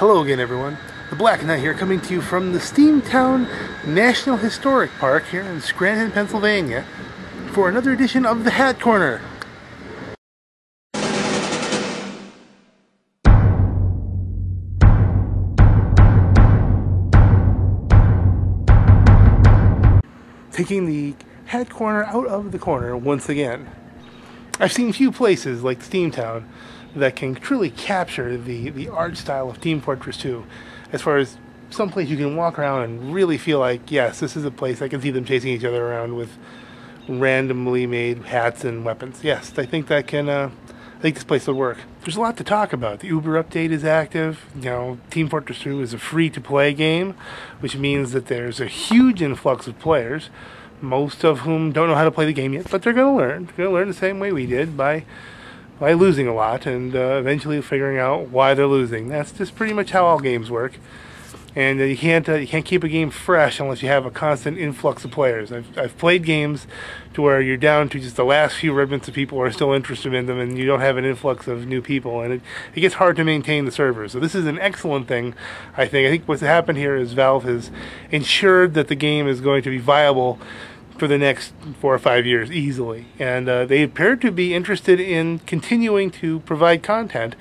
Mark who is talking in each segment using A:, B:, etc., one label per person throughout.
A: Hello again, everyone. The Black Knight here, coming to you from the Steamtown National Historic Park here in Scranton, Pennsylvania, for another edition of the Hat Corner. Taking the Hat Corner out of the corner once again. I've seen few places like Steamtown that can truly capture the art style of Team Fortress 2, as far as some place you can walk around and really feel like, yes, this is a place I can see them chasing each other around with randomly made hats and weapons. Yes, I think that can, I think this place would work. There's a lot to talk about. The Uber update is active. You know, Team Fortress 2 is a free-to-play game, which means that there's a huge influx of players, most of whom don't know how to play the game yet, but they're going to learn. They're going to learn the same way we did, by losing a lot and eventually figuring out why they're losing. That's just pretty much how all games work. And you can't keep a game fresh unless you have a constant influx of players. I've played games to where you're down to just the last few remnants of people who are still interested in them, and you don't have an influx of new people, and it gets hard to maintain the servers. So this is an excellent thing, I think. I think what's happened here is Valve has ensured that the game is going to be viable for the next 4 or 5 years easily, and they appear to be interested in continuing to provide content.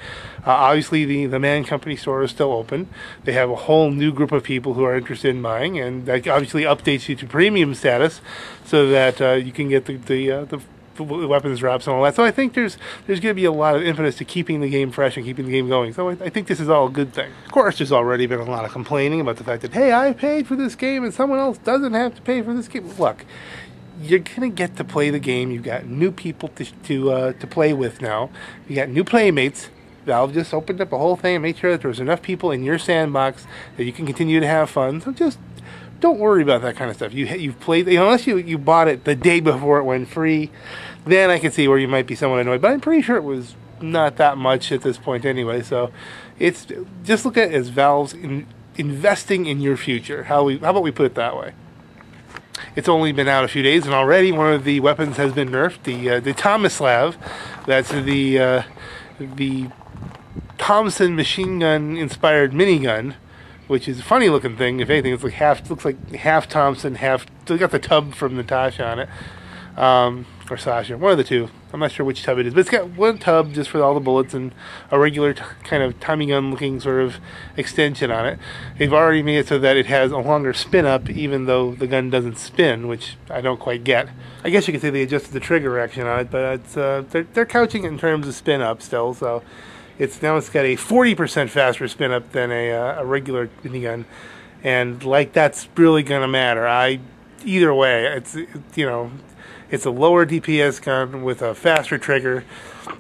A: Obviously the Man Company store is still open. They have a whole new group of people who are interested in buying, and that obviously updates you to premium status so that you can get the weapons drops and all that. So I think there's going to be a lot of impetus to keeping the game fresh and keeping the game going. So I think this is all a good thing. Of course, there's already been a lot of complaining about the fact that, hey, I paid for this game and someone else doesn't have to pay for this game. Look, you're going to get to play the game. You've got new people to play with now. You got new playmates. Valve just opened up a whole thing and made sure that there's enough people in your sandbox that you can continue to have fun. So just don't worry about that kind of stuff. You've played, unless you bought it the day before it went free, then I can see where you might be somewhat annoyed. But I'm pretty sure it was not that much at this point anyway. So it's just look at it as Valve's investing in your future. How about we put it that way? It's only been out a few days, and already one of the weapons has been nerfed. The Tomislav, that's the Thompson machine gun inspired minigun, which is a funny looking thing. If anything, it's like looks like half Thompson, half. Still got the tub from Natasha on it, or Sasha, one of the two. I'm not sure which tub it is, but it's got one tub just for all the bullets and a regular kind of Tommy gun looking sort of extension on it. They've already made it so that it has a longer spin up, even though the gun doesn't spin, which I don't quite get. I guess you could say they adjusted the trigger action on it, but it's they're couching it in terms of spin up still. So it's got a 40% faster spin up than a regular minigun, and like that's really gonna matter. Either way, it's a lower DPS gun with a faster trigger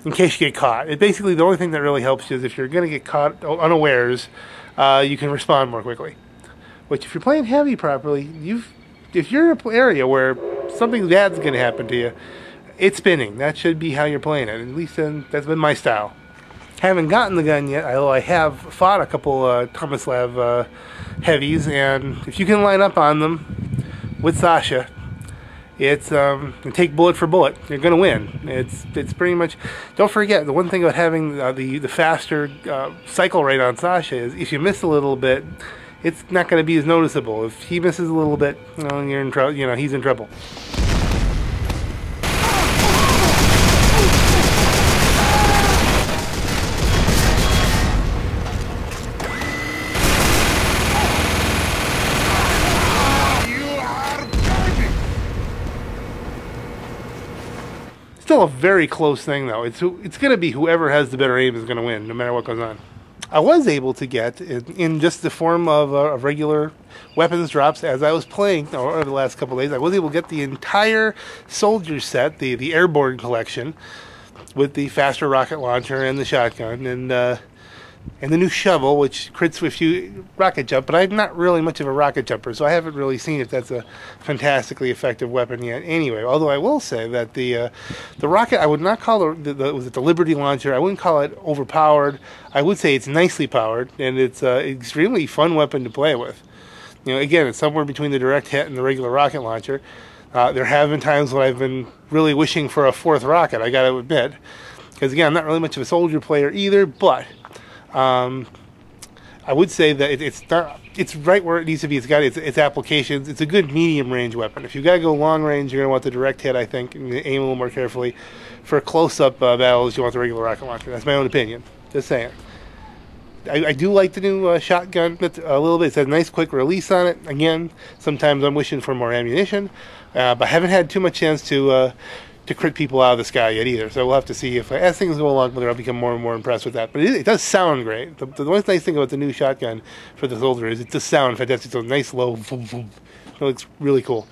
A: in case you get caught. Basically, the only thing that really helps you is if you're going to get caught unawares, you can respond more quickly. Which, if you're playing heavy properly, if you're in an area where something bad's going to happen to you, it's spinning. That should be how you're playing it. At least that's been my style. Haven't gotten the gun yet, although I have fought a couple Tomislav heavies, and if you can line up on them with Sasha, it's take bullet for bullet. You're gonna win. It's pretty much. Don't forget, the one thing about having the faster cycle rate on Sasha is if you miss a little bit, it's not going to be as noticeable. If he misses a little bit, you're in trouble. He's in trouble. Still a very close thing, though. It's going to be whoever has the better aim is going to win, no matter what goes on. I was able to get, in just the form of regular weapons drops as I was playing over the last couple of days, I was able to get the entire soldier set, the airborne collection, with the faster rocket launcher and the shotgun, and the new shovel, which crits with you rocket jump, but I'm not really much of a rocket jumper, so I haven't really seen if that's a fantastically effective weapon yet anyway. Although I will say that the rocket, I would not call was it the Liberty launcher, I wouldn't call it overpowered. I would say it's nicely powered, and it's an extremely fun weapon to play with. Again, it's somewhere between the direct hit and the regular rocket launcher. There have been times when I've been really wishing for a fourth rocket, I gotta admit. Because again, I'm not really much of a soldier player either, but I would say that it's right where it needs to be. It's got its applications. It's a good medium range weapon. If you've got to go long range, you're going to want the direct hit, I think, and aim a little more carefully. For close-up battles, you want the regular rocket launcher. That's my own opinion. Just saying. I do like the new shotgun a little bit. It's a nice quick release on it. Again, sometimes I'm wishing for more ammunition, but I haven't had too much chance to crit people out of the sky yet either. So we'll have to see if as things go along, whether I'll become more and more impressed with that. But it does sound great. The one nice thing about the new shotgun for the soldier is it does sound fantastic. It's a nice low boom, boom. It looks really cool.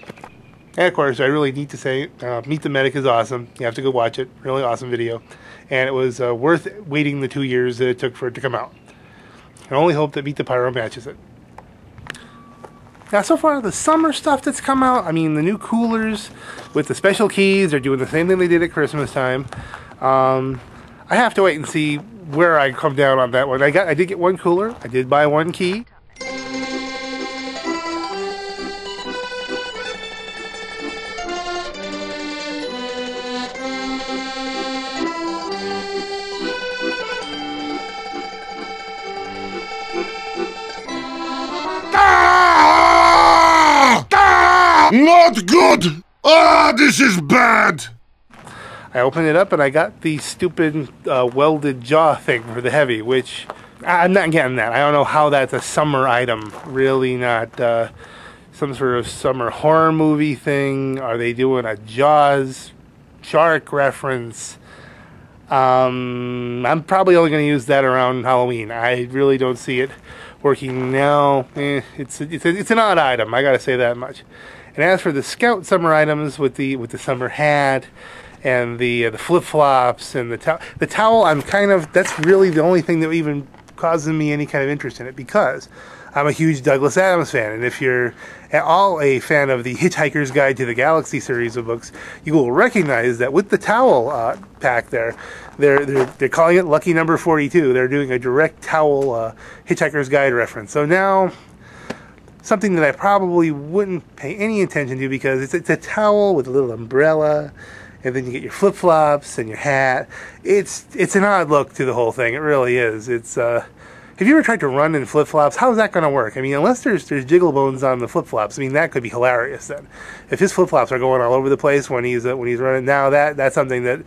A: And of course, I really need to say, Meet the Medic is awesome. You have to go watch it. Really awesome video. And it was worth waiting the 2 years that it took for it to come out. I only hope that Meet the Pyro matches it. Now, so far, the summer stuff that's come out, I mean, the new coolers with the special keys, they're doing the same thing they did at Christmas time. I have to wait and see where I come down on that one. I did get one cooler. I did buy one key.
B: Not good! Ah, this is bad!
A: I opened it up and I got the stupid welded jaw thing for the heavy, which I'm not getting that. I don't know how that's a summer item. Really not some sort of summer horror movie thing. Are they doing a Jaws shark reference? I'm probably only going to use that around Halloween. I really don't see it working now. It's an odd item. I got to say that much. And as for the Scout summer items with the summer hat and the flip flops and the towel, that's really the only thing that even causes me any kind of interest in it, because I'm a huge Douglas Adams fan, and if you're at all a fan of the Hitchhiker's Guide to the Galaxy series of books, you will recognize that with the towel pack there, they're calling it Lucky Number 42. They're doing a direct towel Hitchhiker's Guide reference. So now, something that I probably wouldn't pay any attention to, because it's a towel with a little umbrella, and then you get your flip-flops and your hat. It's an odd look to the whole thing. It really is. Have you ever tried to run in flip-flops? How is that going to work? I mean, unless there's jiggle bones on the flip-flops, I mean, that could be hilarious then. If his flip-flops are going all over the place when he's running, now that's something that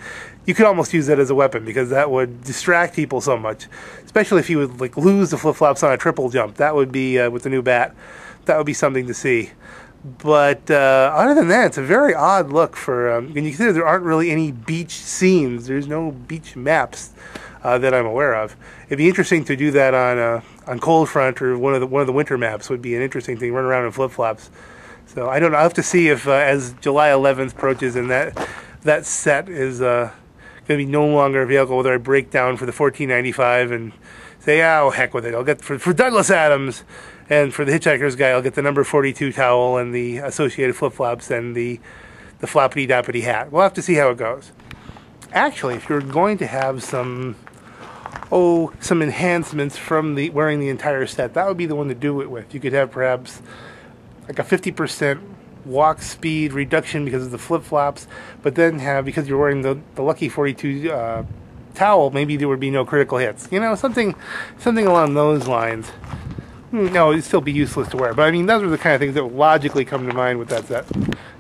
A: you could almost use that as a weapon, because that would distract people so much. Especially if he would like lose the flip-flops on a triple jump. That would be, with the new bat, that would be something to see. But other than that, it's a very odd look for, and you consider there aren't really any beach scenes. There's no beach maps that I'm aware of. It'd be interesting to do that on Cold Front, or one of the winter maps would be an interesting thing. Run around in flip-flops. So I don't know. I'll have to see if as July 11th approaches and that set is going to be no longer available, whether I break down for the $14.95 and say, oh, heck with it. I'll get for Douglas Adams. And for the Hitchhiker's Guy, I'll get the number 42 towel and the associated flip-flops and the floppity-doppity hat. We'll have to see how it goes. Actually, if you're going to have some enhancements from wearing the entire set, that would be the one to do it with. You could have perhaps like a 50% walk speed reduction because of the flip-flops, but then because you're wearing the Lucky 42 towel, maybe there would be no critical hits. You know, something along those lines. No, it'd still be useless to wear. But I mean, those are the kind of things that would logically come to mind with that set.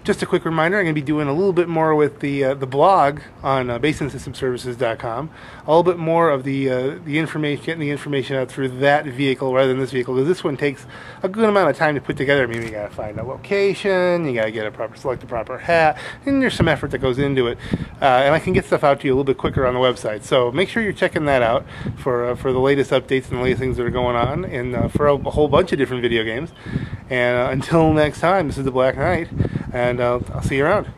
A: Just a quick reminder, I'm going to be doing a little bit more with the blog on baseandsystemservices.com. A little bit more of the information, getting the information out through that vehicle rather than this vehicle, because this one takes a good amount of time to put together. I mean, you got to find a location, you got to select the proper hat, and there's some effort that goes into it. And I can get stuff out to you a little bit quicker on the website. So make sure you're checking that out for the latest updates and the latest things that are going on, and for a whole bunch of different video games. And until next time, this is the Black Knight, and I'll see you around.